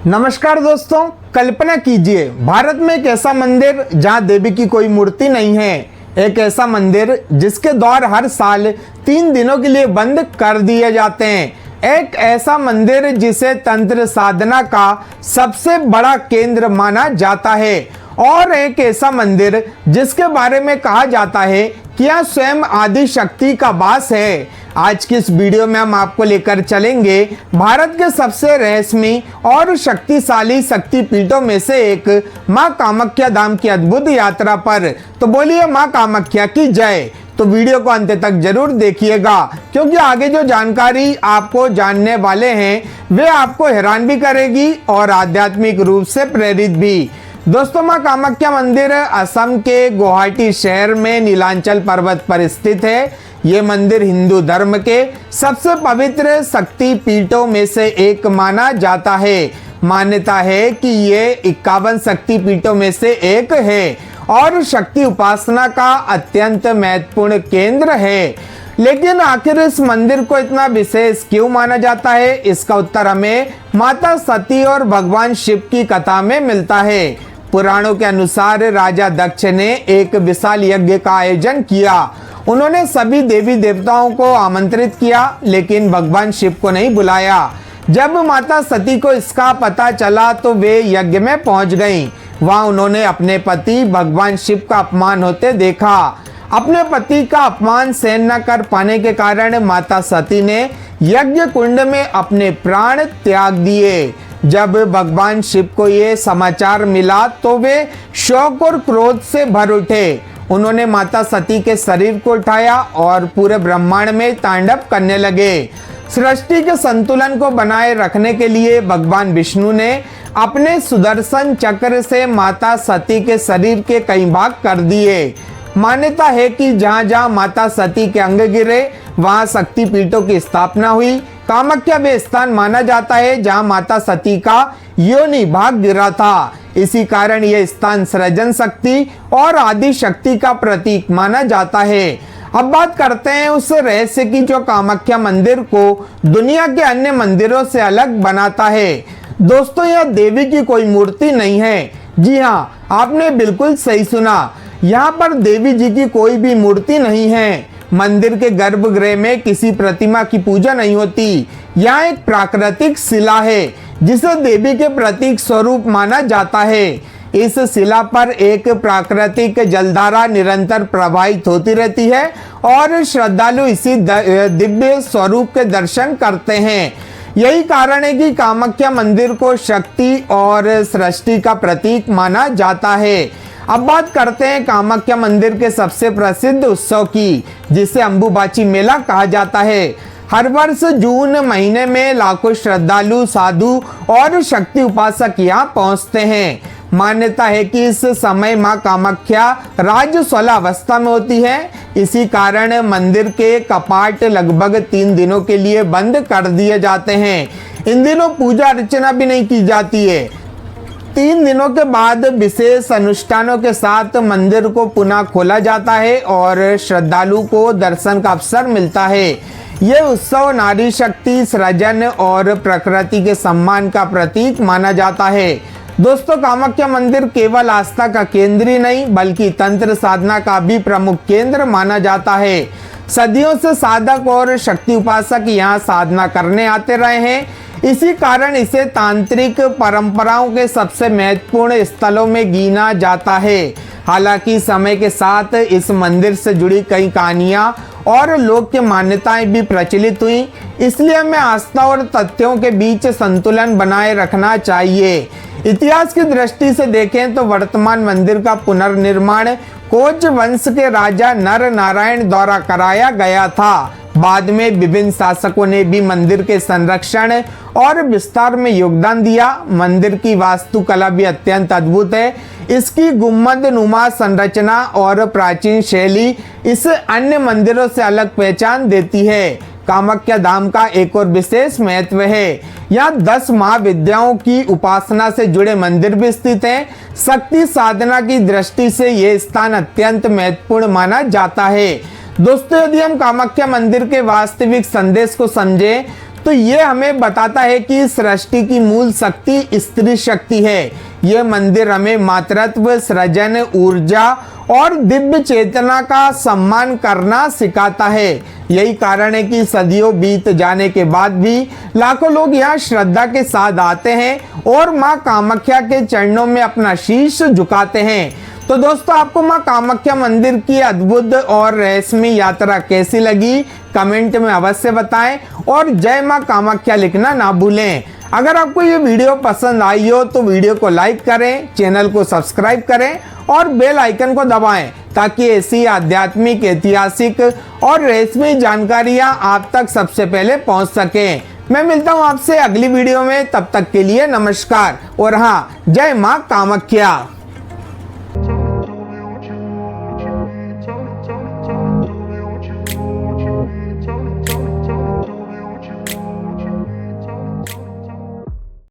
नमस्कार दोस्तों, कल्पना कीजिए भारत में एक ऐसा मंदिर जहां देवी की कोई मूर्ति नहीं है। एक ऐसा मंदिर जिसके द्वार हर साल 3 दिनों के लिए बंद कर दिए जाते हैं। एक ऐसा मंदिर जिसे तंत्र साधना का सबसे बड़ा केंद्र माना जाता है और एक ऐसा मंदिर जिसके बारे में कहा जाता है कि यह स्वयं आदि शक्ति का वास है। आज की इस वीडियो में हम आपको लेकर चलेंगे भारत के सबसे रहस्यमयी और शक्तिशाली शक्ति पीठों में से एक मां कामाख्या धाम की अद्भुत यात्रा पर। तो बोलिए मां कामाख्या की जय। तो वीडियो को अंत तक जरूर देखिएगा क्योंकि आगे जो जानकारी आपको जानने वाले हैं वे आपको हैरान भी करेगी और आध्यात्मिक रूप से प्रेरित भी। दोस्तों, मां कामाख्या मंदिर असम के गुवाहाटी शहर में नीलांचल पर्वत पर स्थित है। ये मंदिर हिंदू धर्म के सबसे पवित्र शक्ति पीठों में से एक माना जाता है। मान्यता है कि ये 51 शक्ति पीठों में से एक है और शक्ति उपासना का अत्यंत महत्वपूर्ण केंद्र है। लेकिन आखिर इस मंदिर को इतना विशेष क्यों माना जाता है, इसका उत्तर हमें माता सती और भगवान शिव की कथा में मिलता है। पुराणों के अनुसार राजा दक्ष ने एक विशाल यज्ञ का आयोजन किया। उन्होंने सभी देवी देवताओं को आमंत्रित किया लेकिन भगवान शिव को नहीं बुलाया। जब माता सती को इसका पता चला तो वे यज्ञ में पहुंच गईं। वहां उन्होंने अपने पति भगवान शिव का अपमान होते देखा। अपने पति का अपमान सहन न कर पाने के कारण माता सती ने यज्ञ कुंड में अपने प्राण त्याग दिए। जब भगवान शिव को ये समाचार मिला तो वे शोक और क्रोध से भर उठे। उन्होंने माता सती के शरीर को उठाया और पूरे ब्रह्मांड में तांडव करने लगे। सृष्टि के संतुलन को बनाए रखने के लिए भगवान विष्णु ने अपने सुदर्शन चक्र से माता सती के शरीर के कई भाग कर दिए। मान्यता है कि जहां जहां माता सती के अंग गिरे वहां शक्ति पीठों की स्थापना हुई। कामाख्या वे स्थान माना जाता है जहां माता सती का योनि भाग गिरा था। इसी कारण यह स्थान सृजन शक्ति और आदि शक्ति का प्रतीक माना जाता है। अब बात करते हैं उस रहस्य की जो कामाख्या मंदिर को दुनिया के अन्य मंदिरों से अलग बनाता है। दोस्तों, यह देवी की कोई मूर्ति नहीं है। जी हाँ, आपने बिल्कुल सही सुना। यहाँ पर देवी जी की कोई भी मूर्ति नहीं है। मंदिर के गर्भगृह में किसी प्रतिमा की पूजा नहीं होती। यहाँ एक प्राकृतिक शिला है जिसे देवी के प्रतीक स्वरूप माना जाता है। इस शिला पर एक प्राकृतिक जलधारा निरंतर प्रवाहित होती रहती है और श्रद्धालु इसी दिव्य स्वरूप के दर्शन करते हैं। यही कारण है कि कामाख्या मंदिर को शक्ति और सृष्टि का प्रतीक माना जाता है। अब बात करते हैं कामाख्या मंदिर के सबसे प्रसिद्ध उत्सव की, जिसे अंबुबाची मेला कहा जाता है। हर वर्ष जून महीने में लाखों श्रद्धालु, साधु और शक्ति उपासक यहाँ पहुँचते हैं। मान्यता है कि इस समय मां कामाख्या राजस्वला अवस्था में होती है। इसी कारण मंदिर के कपाट लगभग 3 दिनों के लिए बंद कर दिए जाते हैं। इन दिनों पूजा अर्चना भी नहीं की जाती है। 3 दिनों के बाद विशेष अनुष्ठानों के साथ मंदिर को पुनः खोला जाता है और श्रद्धालु को दर्शन का अवसर मिलता है। यह उत्सव नारी शक्ति, सृजन और प्रकृति के सम्मान का प्रतीक माना जाता है। दोस्तों, कामाख्या मंदिर केवल आस्था का केंद्र ही नहीं बल्कि तंत्र साधना का भी प्रमुख केंद्र माना जाता है। सदियों से साधक और शक्ति उपासक यहाँ साधना करने आते रहे हैं। इसी कारण इसे तांत्रिक परंपराओं के सबसे महत्वपूर्ण स्थलों में गिना जाता है। हालांकि समय के साथ इस मंदिर से जुड़ी कई कहानियां और लोक मान्यताएं भी प्रचलित हुई, इसलिए हमें आस्था और तथ्यों के बीच संतुलन बनाए रखना चाहिए। इतिहास की दृष्टि से देखें तो वर्तमान मंदिर का पुनर्निर्माण कोच वंश के राजा नर नारायण द्वारा कराया गया था। बाद में विभिन्न शासकों ने भी मंदिर के संरक्षण और विस्तार में योगदान दिया। मंदिर की वास्तुकला भी अत्यंत अद्भुत है। इसकी गुम्बद नुमा संरचना और प्राचीन शैली इसे अन्य मंदिरों से अलग पहचान देती है। कामाख्या धाम का एक और विशेष महत्व है। यहाँ 10 महाविद्याओं की उपासना से जुड़े मंदिर भी स्थित हैं। शक्ति साधना की दृष्टि से ये स्थान अत्यंत महत्वपूर्ण माना जाता है। दोस्तों, यदि हम कामाख्या मंदिर के वास्तविक संदेश को समझें तो ये हमें बताता है कि सृष्टि की मूल शक्ति स्त्री शक्ति है। ये मंदिर हमें मातृत्व, सृजन, ऊर्जा और दिव्य चेतना का सम्मान करना सिखाता है। यही कारण है कि सदियों बीत जाने के बाद भी लाखों लोग यहाँ श्रद्धा के साथ आते हैं और माँ कामाख्या के चरणों में अपना शीश झुकाते हैं। तो दोस्तों, आपको माँ कामाख्या मंदिर की अद्भुत और रहस्यमय यात्रा कैसी लगी कमेंट में अवश्य बताएं और जय माँ कामाख्या लिखना ना भूलें। अगर आपको ये वीडियो पसंद आई हो तो वीडियो को लाइक करें, चैनल को सब्सक्राइब करें और बेल आइकन को दबाएं ताकि ऐसी आध्यात्मिक, ऐतिहासिक और रहस्यमय जानकारियां आप तक सबसे पहले पहुंच सकें। मैं मिलता हूं आपसे अगली वीडियो में, तब तक के लिए नमस्कार और हाँ, जय माँ कामाख्या।